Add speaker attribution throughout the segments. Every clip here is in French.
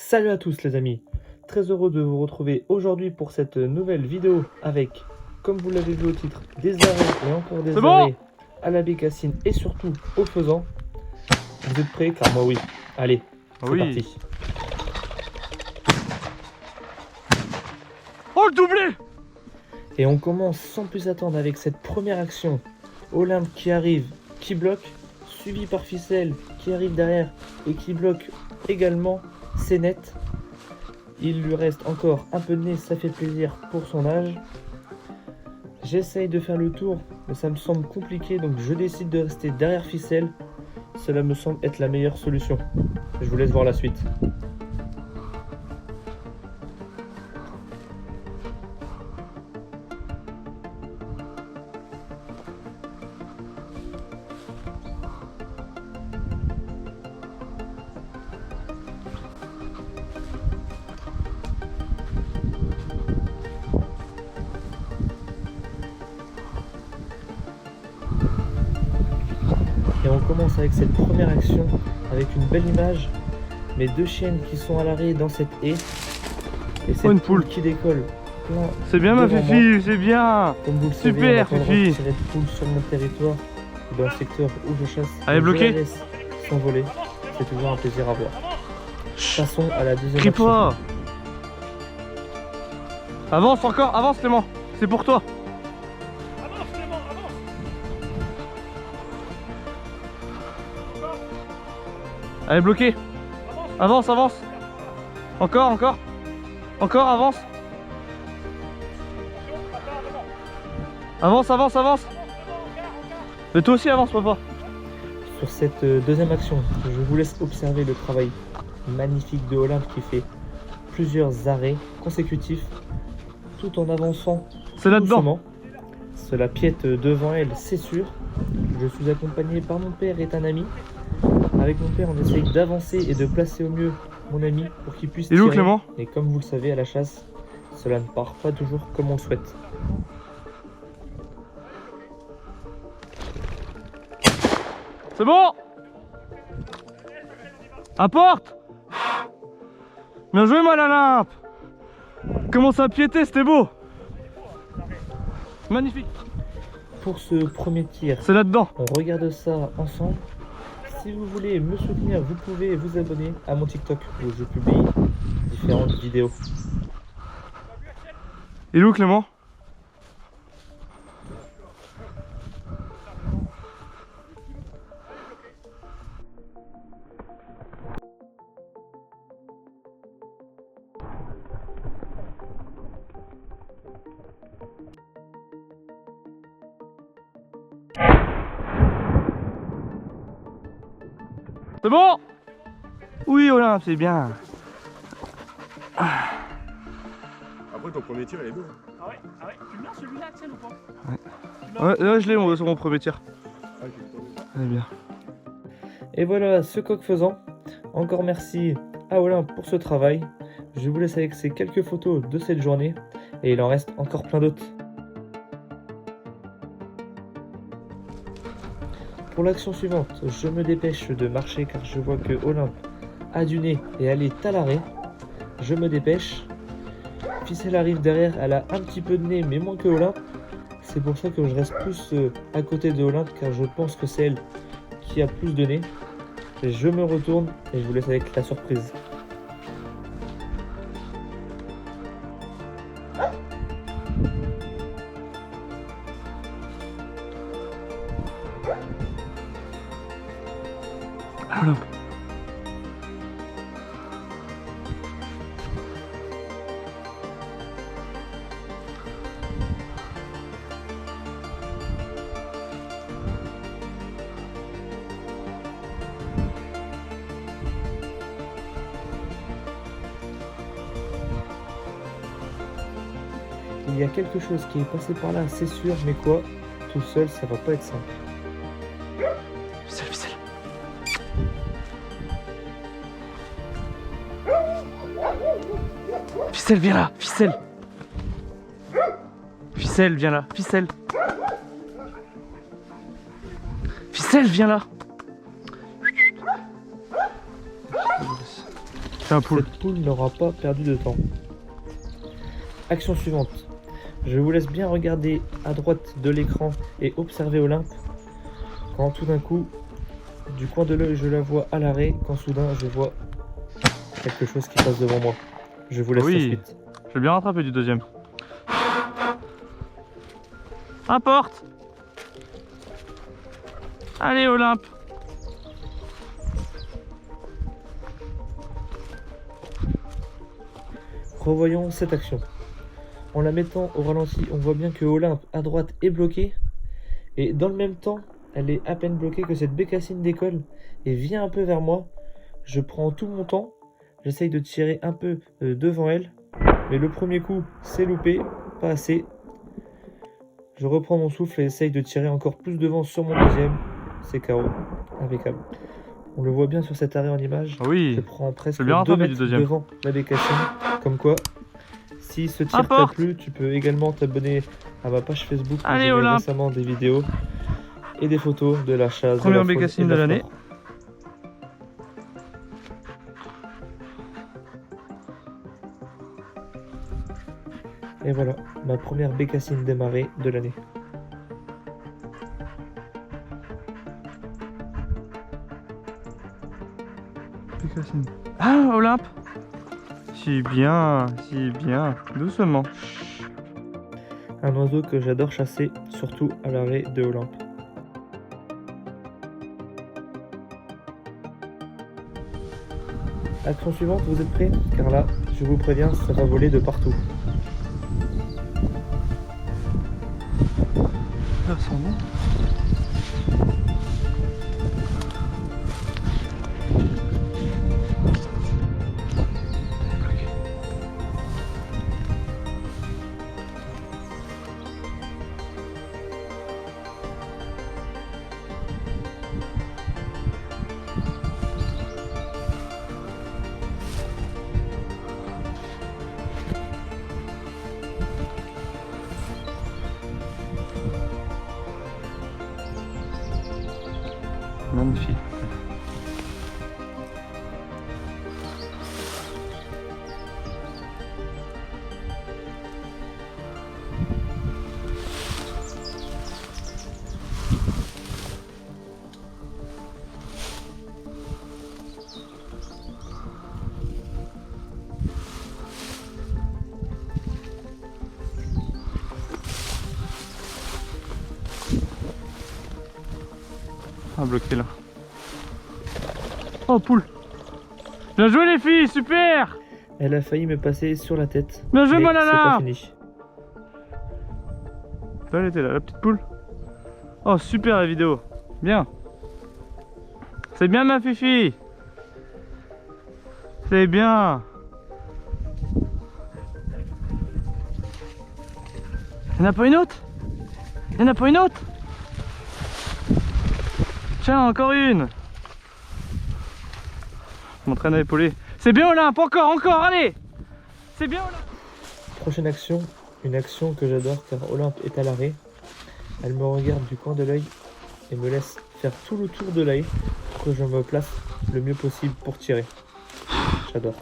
Speaker 1: Salut à tous les amis, très heureux de vous retrouver aujourd'hui pour cette nouvelle vidéo avec, comme vous l'avez vu au titre, des arrêts et encore des arrêts à la bécassine et surtout au faisan. Vous êtes prêts? Car moi oui. Allez, c'est parti.
Speaker 2: Oh le doublé!
Speaker 1: Et on commence sans plus attendre avec cette première action. Olympe qui arrive, qui bloque, suivi par Ficelle qui arrive derrière et qui bloque également. C'est net. Il lui reste encore un peu de nez, ça fait plaisir pour son âge. J'essaye de faire le tour, mais ça me semble compliqué, donc je décide de rester derrière Ficelle. Cela me semble être la meilleure solution. Je vous laisse voir la suite. Et on commence avec cette première action, avec une belle image, mes deux chiennes qui sont à l'arrêt dans cette haie, et cette
Speaker 2: une poule
Speaker 1: qui décolle.
Speaker 2: C'est bien ma Fifi, c'est bien.
Speaker 1: Comme vous le
Speaker 2: Super
Speaker 1: savez, on
Speaker 2: Fifi.
Speaker 1: tirer de poules sur mon territoire, dans le secteur où je chasse.
Speaker 2: Elle est bloquée.
Speaker 1: Je la laisse s'envoler, c'est toujours un plaisir à voir. Passons à la deuxième
Speaker 2: Crie
Speaker 1: action.
Speaker 2: pas. Avance encore, avance Clément, c'est pour toi.
Speaker 3: Avance Clément, avance.
Speaker 2: Elle est bloquée. Avance, avance. Encore, encore. Encore, avance. Avance, avance, avance. Mais toi aussi avance papa.
Speaker 1: Sur cette deuxième action, je vous laisse observer le travail magnifique de Olympe qui fait plusieurs arrêts consécutifs tout en avançant
Speaker 2: C'est là-dedans.
Speaker 1: doucement. Cela piète devant elle, c'est sûr. Je suis accompagné par mon père et un ami. Avec mon père, on essaye d'avancer et de placer au mieux mon ami pour qu'il puisse
Speaker 2: Il est où
Speaker 1: tirer.
Speaker 2: Clément?
Speaker 1: Et comme vous le savez, à la chasse, cela ne part pas toujours comme on le souhaite.
Speaker 2: C'est bon. Apporte. Bien joué ma Olympe. Comment ça a piété, c'était beau. Magnifique.
Speaker 1: Pour ce premier tir,
Speaker 2: C'est là-dedans.
Speaker 1: on regarde ça ensemble. Si vous voulez me soutenir, vous pouvez vous abonner à mon TikTok où je publie différentes vidéos.
Speaker 2: Il est où Clément? C'est bon? Oui Olympe, c'est bien.
Speaker 4: Après ton premier tir il est beau.
Speaker 3: Ah ouais, tu l'as celui-là, Axel, ou pas?
Speaker 2: Ouais, là je l'ai sur mon premier tir.
Speaker 4: Ah, j'ai tombé.
Speaker 2: Elle est bien.
Speaker 1: Et voilà, ce coq faisant. Encore merci à Olympe pour ce travail. Je vous laisse avec ces quelques photos de cette journée. Et il en reste encore plein d'autres. Pour l'action suivante, je me dépêche de marcher car je vois que Olympe a du nez et elle est à l'arrêt. Je me dépêche. Ficelle arrive derrière, elle a un petit peu de nez mais moins que Olympe. C'est pour ça que je reste plus à côté de Olympe car je pense que c'est elle qui a plus de nez. Je me retourne et je vous laisse avec la surprise.
Speaker 2: Olympe.
Speaker 1: Il y a quelque chose qui est passé par là, c'est sûr, mais quoi? Tout seul, ça va pas être simple.
Speaker 2: Ficelle, ficelle. Ficelle, viens là, ficelle. Ficelle, viens là, ficelle. Ficelle, viens là. C'est un poule.
Speaker 1: Cette poule n'aura pas perdu de temps. Action suivante. Je vous laisse bien regarder à droite de l'écran et observer Olympe. Quand tout d'un coup, du coin de l'œil, je la vois à l'arrêt. Quand soudain, je vois quelque chose qui passe devant moi. Je vous laisse la
Speaker 2: Oui.
Speaker 1: suite.
Speaker 2: Je vais bien rattraper du deuxième. Apporte. Allez Olympe.
Speaker 1: Revoyons cette action. En la mettant au ralenti, on voit bien que Olympe à droite est bloquée. Et dans le même temps, elle est à peine bloquée que cette bécassine décolle et vient un peu vers moi. Je prends tout mon temps. J'essaye de tirer un peu devant elle. Mais le premier coup, c'est loupé. Pas assez. Je reprends mon souffle et essaye de tirer encore plus devant sur mon deuxième. C'est KO. Impeccable. On le voit bien sur cet arrêt en image. Je
Speaker 2: Oui.
Speaker 1: prends presque
Speaker 2: C'est bien
Speaker 1: 2
Speaker 2: rattrapé du
Speaker 1: mètres
Speaker 2: deuxième.
Speaker 1: devant la bécassine. Comme quoi, si ce tir t'a
Speaker 2: Apporte.
Speaker 1: plu, tu peux également t'abonner à ma page Facebook. Où
Speaker 2: Allez,
Speaker 1: j'ai mis
Speaker 2: Olympe.
Speaker 1: récemment des vidéos et des photos de la chasse.
Speaker 2: Première
Speaker 1: de la faune
Speaker 2: bécassine
Speaker 1: et
Speaker 2: de
Speaker 1: la
Speaker 2: l'année.
Speaker 1: flore. Et voilà, ma première bécassine démarrée de l'année.
Speaker 2: Bécassine. Ah Olympe. Si bien, si bien. Doucement.
Speaker 1: Un oiseau que j'adore chasser, surtout à l'arrêt de Olympe. Action suivante, vous êtes prêts? Car là, je vous préviens, ça va voler de partout.
Speaker 2: Ça sent bon. Magnifique. Ah, bloqué là. Oh, poule. Bien joué les filles, super.
Speaker 1: Elle a failli me passer sur la tête.
Speaker 2: Bien joué
Speaker 1: mais
Speaker 2: mon
Speaker 1: c'est pas
Speaker 2: nana.
Speaker 1: fini.
Speaker 2: Elle était là, la petite poule. Oh, super la vidéo. Bien. C'est bien ma fifi. C'est bien. Y'en a pas une autre? Y'en a pas une autre? Tiens, encore une. Je m'entraîne à épauler. C'est bien Olympe, encore, allez. C'est bien Olympe.
Speaker 1: Prochaine action, une action que j'adore car Olympe est à l'arrêt. Elle me regarde du coin de l'œil et me laisse faire tout le tour de l'œil pour que je me place le mieux possible pour tirer. J'adore.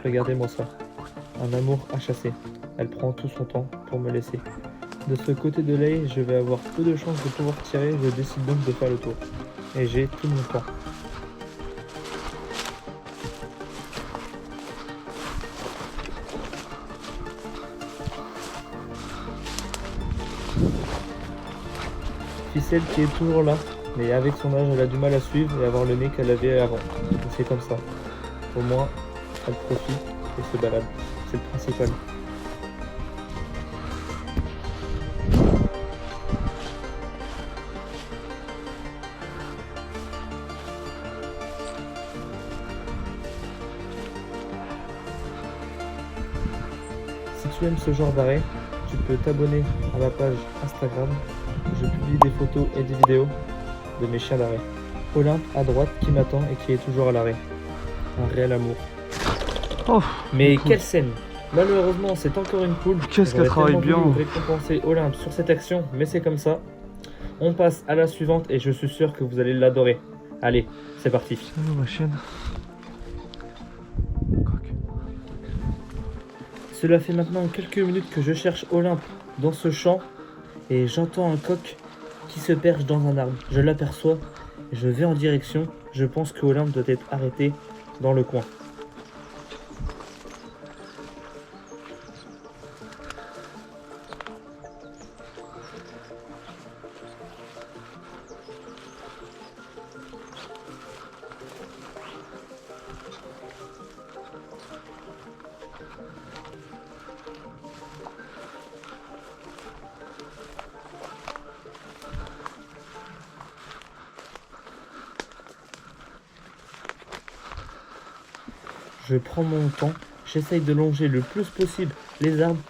Speaker 1: Regardez-moi ça. Un amour à chasser. Elle prend tout son temps pour me laisser. De ce côté de l'œil, je vais avoir peu de chances de pouvoir tirer. Je décide donc de faire le tour. Et j'ai tout mon temps. Ficelle qui est toujours là. Mais avec son âge, elle a du mal à suivre et avoir le nez qu'elle avait avant. Mais c'est comme ça. Au moins, elle profite et se balade. C'est le principal. tu aimes ce genre d'arrêt, tu peux t'abonner à ma page Instagram où je publie des photos et des vidéos de mes chiens d'arrêt. Olympe à droite qui m'attend et qui est toujours à l'arrêt. Un réel amour.
Speaker 2: Oh,
Speaker 1: mais quelle scène! Malheureusement, c'est encore une poule.
Speaker 2: Qu'est-ce qu'elle travaille bien!
Speaker 1: J'aurais voulu récompenser Olympe sur cette action, mais c'est comme ça. On passe à la suivante et je suis sûr que vous allez l'adorer. Allez, c'est parti.
Speaker 2: Salut ma chienne.
Speaker 1: Cela fait maintenant quelques minutes que je cherche Olympe dans ce champ et j'entends un coq qui se perche dans un arbre. Je l'aperçois et je vais en direction. Je pense que Olympe doit être arrêtée dans le coin. Je prends mon temps, j'essaye de longer le plus possible les arbres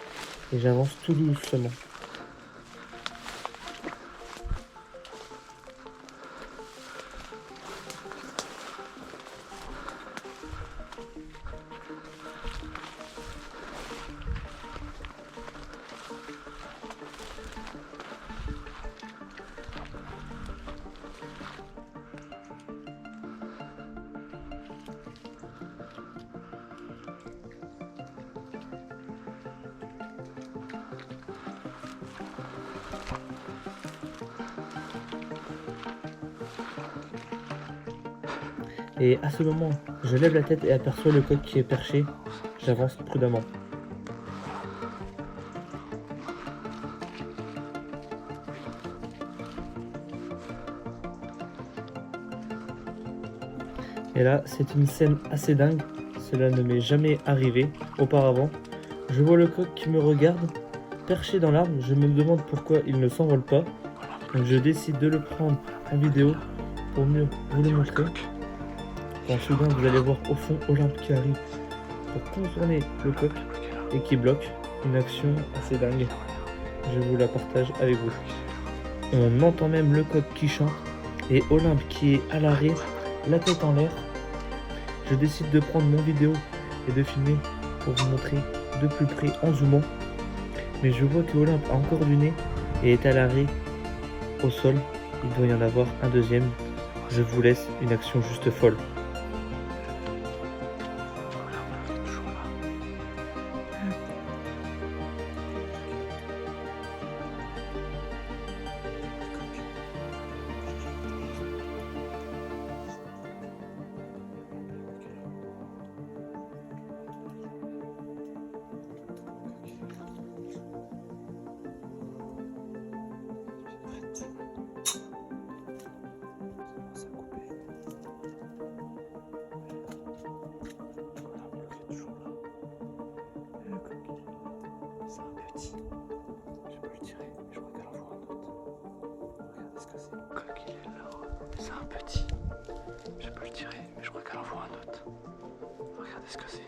Speaker 1: et j'avance tout doucement. Et à ce moment, je lève la tête et aperçois le coq qui est perché. J'avance prudemment. Et là, c'est une scène assez dingue. Cela ne m'est jamais arrivé auparavant. Je vois le coq qui me regarde, perché dans l'arbre. Je me demande pourquoi il ne s'envole pas. Donc je décide de le prendre en vidéo pour mieux vous le montrer. En soudain, vous allez voir au fond Olympe qui arrive pour contourner le coq et qui bloque. Une action assez dingue. Je vous la partage avec vous. On entend même le coq qui chante et Olympe qui est à l'arrêt, la tête en l'air. Je décide de prendre mon vidéo et de filmer pour vous montrer de plus près en zoomant. Mais je vois que Olympe a encore du nez et est à l'arrêt au sol. Il doit y en avoir un deuxième. Je vous laisse une action juste folle.
Speaker 2: Regardez ce que c'est.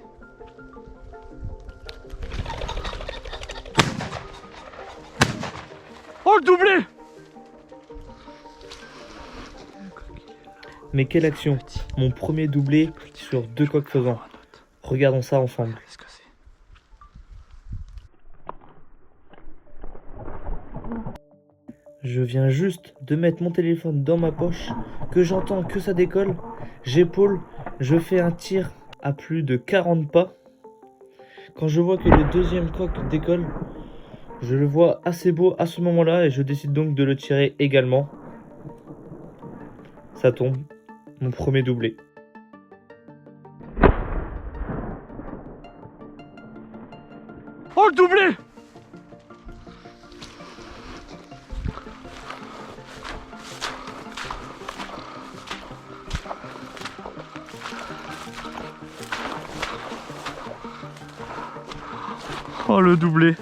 Speaker 2: Oh, le doublé!
Speaker 1: Mais quelle action! Mon premier doublé sur 2 coqs faisans. Regardons ça ensemble. Je viens juste de mettre mon téléphone dans ma poche, que j'entends que ça décolle. J'épaule, je fais un tir à plus de 40 pas. Quand je vois que le deuxième coq décolle, je le vois assez beau à ce moment-là et je décide donc de le tirer également. Ça tombe, mon premier doublé.
Speaker 2: Oh, le doublé! Oh, le doublé.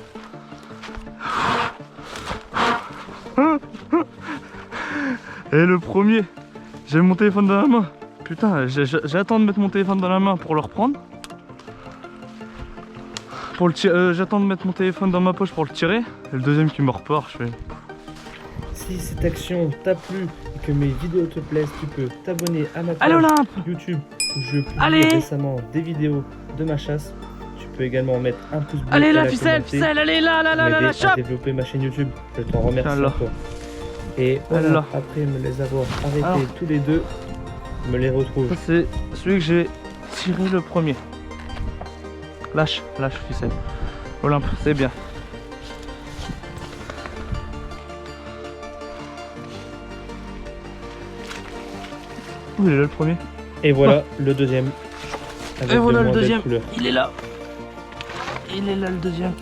Speaker 2: Et le premier, j'ai mon téléphone dans la main. Putain, j'attends de mettre mon téléphone dans la main pour le reprendre. pour le tirer, j'attends de mettre mon téléphone dans ma poche pour le tirer. Et le deuxième qui me repart, je fais.
Speaker 1: Si cette action t'a plu et que mes vidéos te plaisent, tu peux t'abonner à ma
Speaker 2: Allez
Speaker 1: page
Speaker 2: Olympe!
Speaker 1: YouTube où je publie
Speaker 2: Allez
Speaker 1: récemment des vidéos de ma chasse. Tu peux également mettre un pouce bleu
Speaker 2: Allez
Speaker 1: et
Speaker 2: la
Speaker 1: la
Speaker 2: ficelle,
Speaker 1: commenter,
Speaker 2: ficelle, allez là,
Speaker 1: m'aider à
Speaker 2: chope!
Speaker 1: développer ma chaîne YouTube. Je t'en remercie
Speaker 2: Allah.
Speaker 1: encore. Et voilà,
Speaker 2: Allah.
Speaker 1: après me les avoir arrêtés
Speaker 2: Alors.
Speaker 1: tous les deux, me les retrouve.
Speaker 2: Ça c'est celui que j'ai tiré le premier. Lâche, lâche ficelle. Olympe, c'est bien. Où il est là le premier?
Speaker 1: Et voilà le deuxième. Avec
Speaker 2: Et voilà
Speaker 1: de
Speaker 2: le
Speaker 1: moins belles
Speaker 2: deuxième.
Speaker 1: couleurs.
Speaker 2: Il est là. Il est là le deuxième.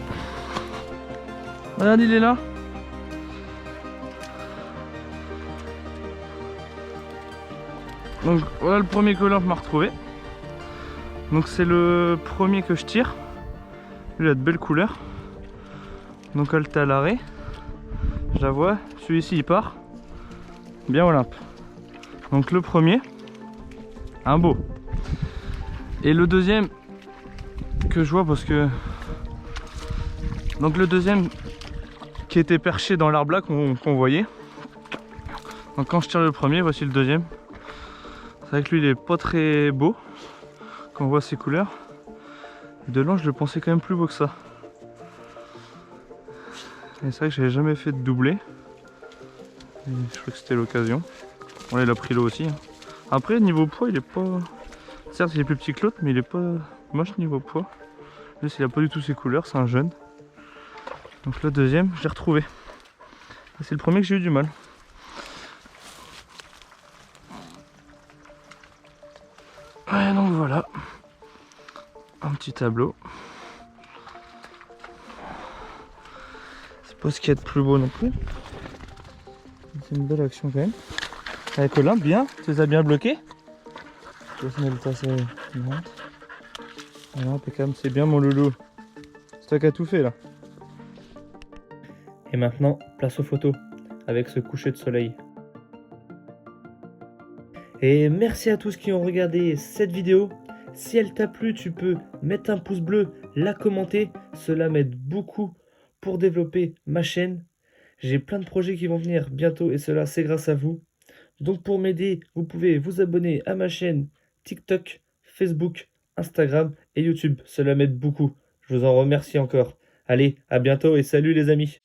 Speaker 2: Regarde, il est là. Donc voilà le premier que Olympe m'a retrouvé. Donc c'est le premier que je tire. Lui il a de belles couleurs. Donc elle est à l'arrêt. Je la vois. Celui-ci il part. Bien Olympe. Donc le premier. Un beau. Et le deuxième que je vois parce que... Donc le deuxième qui était perché dans l'arbre là qu'on voyait. Donc quand je tire le premier, voici le deuxième. C'est vrai que lui il est pas très beau quand on voit ses couleurs. De loin je le pensais quand même plus beau que ça. Et c'est vrai que j'avais jamais fait de doublé. Et je crois que c'était l'occasion. Bon là il a pris l'eau aussi. Après niveau poids il est pas... Certes il est plus petit que l'autre mais il est pas moche niveau poids. Lui il a pas du tout ses couleurs, c'est un jeune. Donc le deuxième je l'ai retrouvé. C'est le premier que j'ai eu du mal. Ouais, donc voilà, un petit tableau. C'est pas ce qu'il y a de plus beau non plus. C'est une belle action quand même. Avec Olympe, bien, tu les as bien bloqués. Voilà, impeccable, c'est bien mon loulou. C'est toi qui as tout fait là.
Speaker 1: Et maintenant, place aux photos avec ce coucher de soleil. Et merci à tous qui ont regardé cette vidéo. Si elle t'a plu, tu peux mettre un pouce bleu, la commenter. Cela m'aide beaucoup pour développer ma chaîne. J'ai plein de projets qui vont venir bientôt et cela c'est grâce à vous. Donc pour m'aider, vous pouvez vous abonner à ma chaîne TikTok, Facebook, Instagram et YouTube. Cela m'aide beaucoup. Je vous en remercie encore. Allez, à bientôt et salut les amis.